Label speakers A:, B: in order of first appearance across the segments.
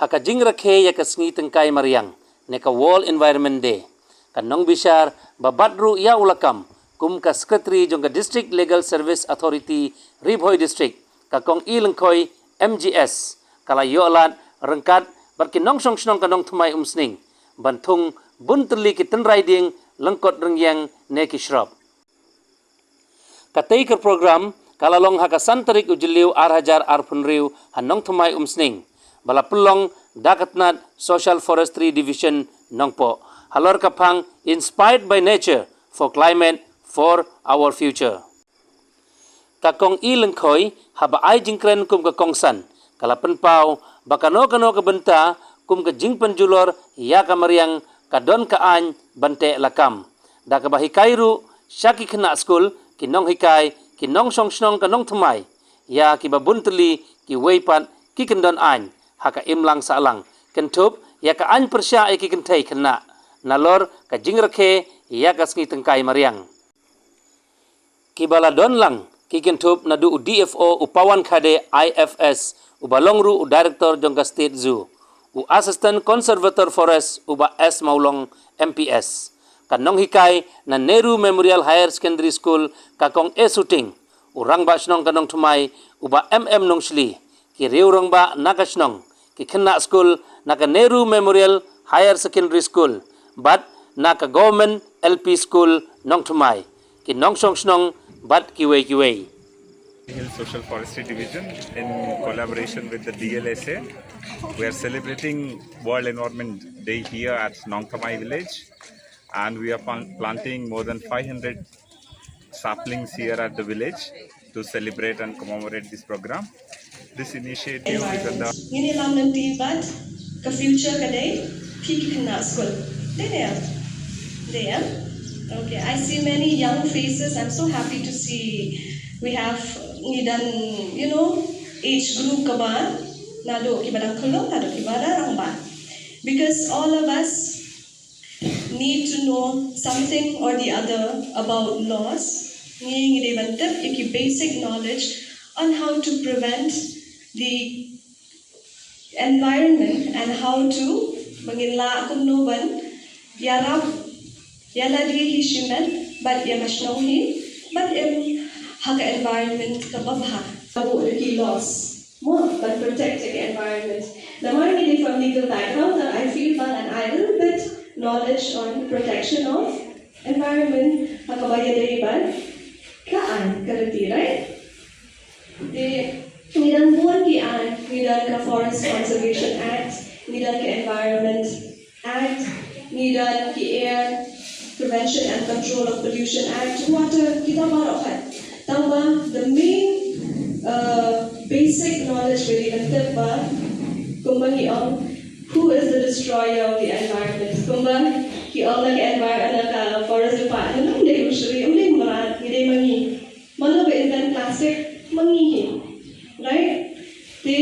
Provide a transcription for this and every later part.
A: haka jingrakhe ya ka sngi tengkai mariang neka World Environment Day. Kan Nongbishar babadru ya ulakam kum ka Secretary jong ka District Legal Service Authority Ribhoi District ka kong ilengkoi MGS kala yolat rengkat barki nongsong snong ka Nongthymmai Umsning ban Thung bunterli ki Tynrai Dieng lengkot rengyang ne ki shrub. Katei ke program kalalong haka santarik ujiliu arhajar arpunriu han Nongthymmai Umsning bala pelong Dakatnat Social Forestry Division Nongpo halor kapang inspired by nature for climate for our future. Kakong ilengkoi haba ai Jingkmen kum ka kongsan kala penpau bakano kano ka benta kum ka Jingkmen julor ya ka mariang kadon ka an bante lakam Daka bahikairu syaki kena school ki nong hikai ki nong song snong ka Nongthymmai ya ki babunteli ki weipat ki kendon an haka imlang salang kentup ya ka an persya ki kentai kena nalor ka jingrakhe ya ka sngi tengkai mariang ki baladon lang ki kentup nadu DFO upawan khade IFS ubalongru director jongka state zoo u assistant conservator forest uba S Maulong MPS kanong hikai na Nehru Memorial Higher Secondary School kakong shooting urang ba snong kanong Nongthymmai uba Nongshli ki riurang ba nakasnong ki kena school naka Nehru Memorial Higher Secondary School but naka government LP school Nongthymmai ki nongsong snong but kiwei
B: Hill Social Forestry Division in collaboration with the DLSA. We are celebrating World Environment Day here at Nongthymmai village, and we are planting more than 500 saplings here at the village to celebrate and commemorate this program. This initiative is under
C: Ini lam nanti bat ke future kadai piki kena school. There. Okay, I see many young faces. I'm so happy to see we have dan age group kaban nado kibadang kulong nado kibadarang ba, because all of us need to know something or the other about laws. Ngi bantap iki basic knowledge on how to prevent the environment and how to mangila kumnuban yarab yala di hishiman but yamashnonghi but haka environment kababha abo the laws more but protecting the environment. The money from legal background I feel fun and I little bit knowledge on protection of environment haka bayadaiban kaan karati, right? The nidan buwan ki an nidan ka Forest Conservation Act, nidan ka Environment Act, nidan ki Air Prevention and Control of Pollution Act, water kita barokan. Tamba the main basic knowledge really nagtip ba kumbangi ang who is the destroyer of the environment. Kumban ki ang nag-environment naka forest department hindi usually hindi marad hindi mangi mano ba invent plastic mangihi, right? The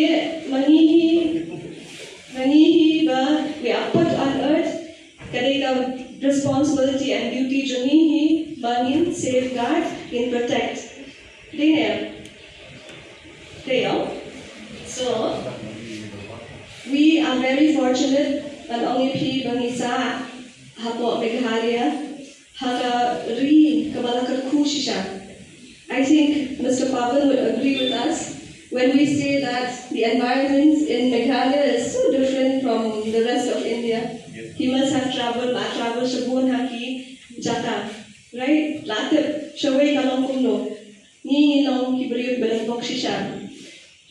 C: mangihi ba we are put on earth kadai ka responsibility and duty junihi bangin safeguard in protect. So we are very fortunate that only people bangisa hapo Meghalaya haka ri kabalakar kushisha. I think Mr. Pavan would agree with us when we say that the environment in Meghalaya is so different from the rest of India. He must have traveled Shabun Haki Daka, right? Latip Shaway Kalong Kumno. Ni long Kibriut Belang Shisha.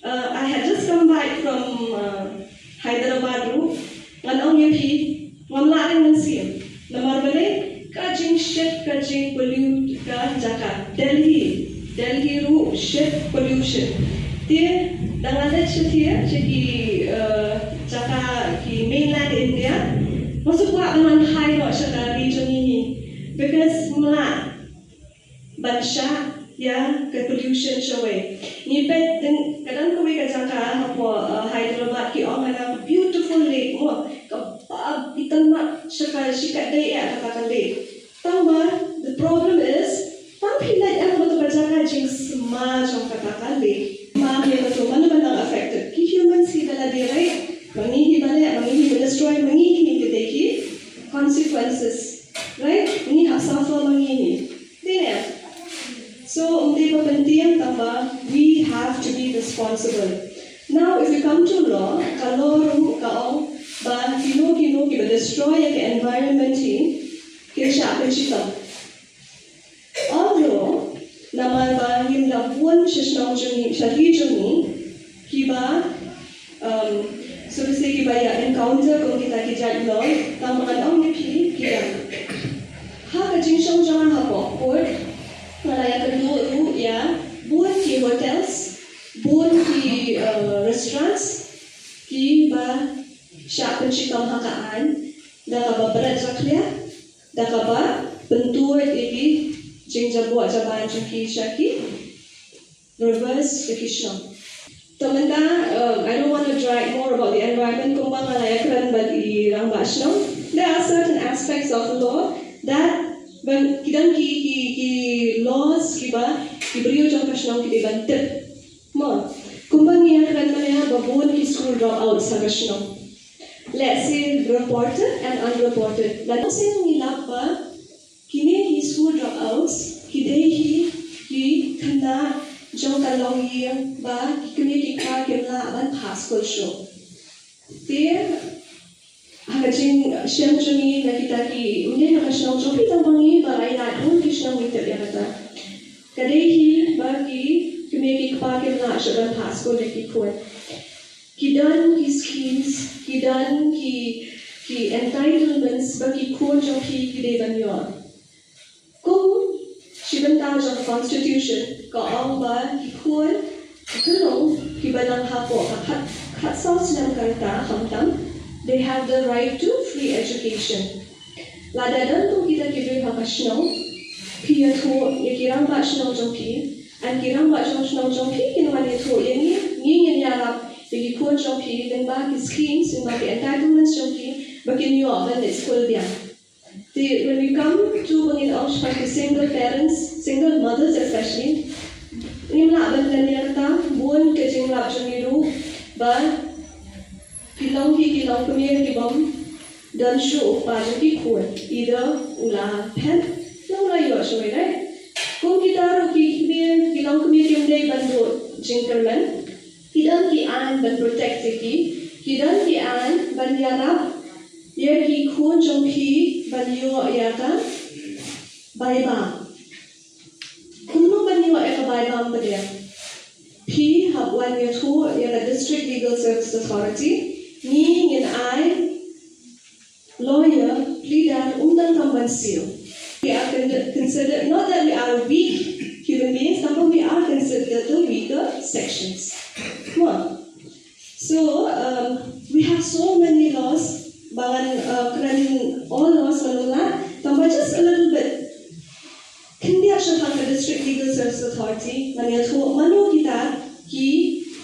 C: I had just come back from Hyderabad route. Lanong Yapi, Mamlaring Nansim. Namarbale, Kajing shit, Kajing pollute Daka. Delhi route, shit pollution. There, Dangada shit here, Chiki Daka, mainland India. Masuk buat dengan high no Shaka region ini, because Mla Bansha ya ke pollution showay. Ni bet dan kadang kau Jaka hapo Hyderabad ki orang ada beautiful lake mo kapag itanma Shaka Shika day ya katakan lake. Tamba the problem is tapi like ang betul Jaka jing semua jong katakan lake. Mami betul mana affected. Ki humans kita lah dia right. Mangihi balik, mangihi destroy, mangihi kedeki consequences, right? Ni hak suffer mangihi. Tidak. So untuk penting tambah, we have to be responsible. Now, if we come to law, kalau kau ban kino kita destroy the environment ni, kita siapa kita? Although nama ban him labuan sesnau juni, syari juni, kiba so to say kiba ya encounter kau kita kijat law, taman orang ni kita. Ha kajing song jangan apa, pun malaya kedua ya, buat ki hotels, buat ki restaurants, ki ba siap penciptaan hakaan, dah kaba berat zaklia, dah kaba bentur ini jengja buat jaban jengki syaki, reverse ekisham. Teman-teman, I don't want to drag more about the environment. Kumbang malaya keren bagi orang Bashnam. There are certain aspects of law that when kita ki laws kiba diberi ujian Bashnam kita bantu. Mo, kumbang ni keren malaya babon ki school dropout sa Bashnam. Let's say reported and unreported. Lalu saya mengilap ba kini hi school dropouts kidai hi kena jong kalong yang ba kini kita kena ban pass school show. Dia hajing siam juni na kita ki undi na kasnong jong kita bangi ba ay na un kisnong kita dia kata. Kadai hi ba ki kini kita kena ban pass school leki kuat. Kidan ki schemes, kidan ki entitlements bagi kuat jong ki kidai banyo. Kung Shibantao jong constitution ko ang ba ki kuat kulong ki balang hapo kat sauce ng karta hamtam, they have the right to free education. Ladadan kung kita kibay hakasnaw, kiya to yakirang ba snaw jong ki, and kirang ba snaw jong ki kinuman ito ngingin yarap. Jadi kuat jompi dan bagi schemes dan bagi entitlements jompi bagi new organ school dia. When we come to bangin bagi single parents, single mothers especially, ini mana abang dan dia kata buan kejeng lap jemiru, ba kilang kemir kibam dan show ba jompi kuat, either ulah pen, lang layu asal ini. Kung kita rugi kilang kemir kemdai bantu Jingkmen. Kidan ki an ban protect kidan ki an ban yarap ya ki khun jong ki ban yo ya ka bai ba kuno ban yo ka bai ba ba dia p hab wan yo thu ya the district legal service authority ni ngin ai lawyer pleader undan kamban seal we are considered not that we are weak human beings but we are considered the weaker sections. So we have so many laws, but all laws are but just a little bit. Hindi siya pang district legal service authority, mano kita ki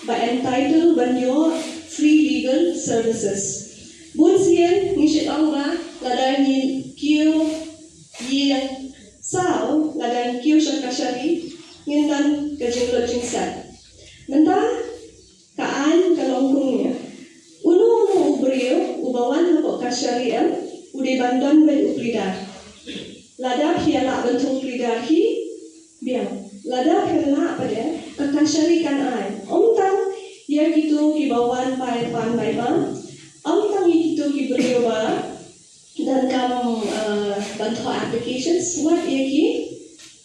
C: ba entitled banyo free legal services. Bunsiyan ni siya ang ba ladan ni kiyo yin sao ladan kiyo siya kasyari ngindan kajing lodging set. Menta kaan kalongkungnya. Uno ubrio ubawan ko kasyarian ude bandan med uplidar. Lada hiala bentuk plidar hi biang. Lada hiala apa dia? Kakasyarikan ai. Omtang ya gitu kibawan pai pan pai ban. Omtang gitu kibrio ba dan kam bantu applications what ya ki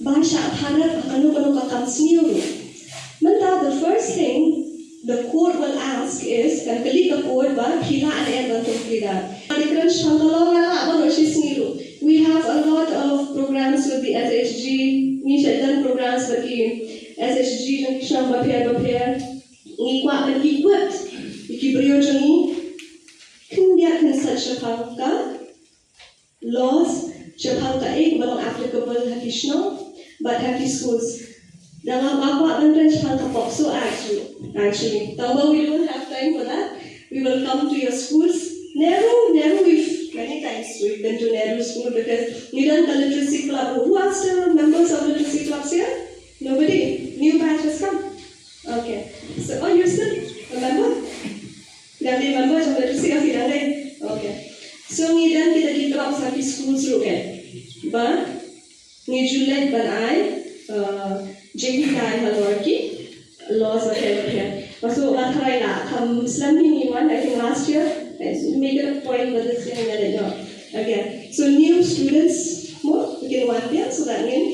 C: bahasa harap anu kakam senior. Menta the first thing the court will ask is kan kali ka court ba hila an bantu plidar. We have a lot of programs with the SHG. We have programs with the SHG dan kisah bapir. Ini kuat dan equipped. Ikibrio jani. Kendia kan such a laws. Syapangka belum applicable hakishno, but haki schools. Dalam apa dan syapangka pop. So actually, tambah we don't have time for that. We will come to your schools. Nehru, many times we've been to Nehru school because you done the literacy club. Who are still members of literacy clubs here? Nobody. New batch has come. Okay. So, you're still a member? Then the members of So ngidan kita kitab sapi school suruh ba ngijulet ban ai Jingkmen halorki laws of health. So Thynrai la come slumming one I think last year make it a point but this year again. So new students more again one year so that means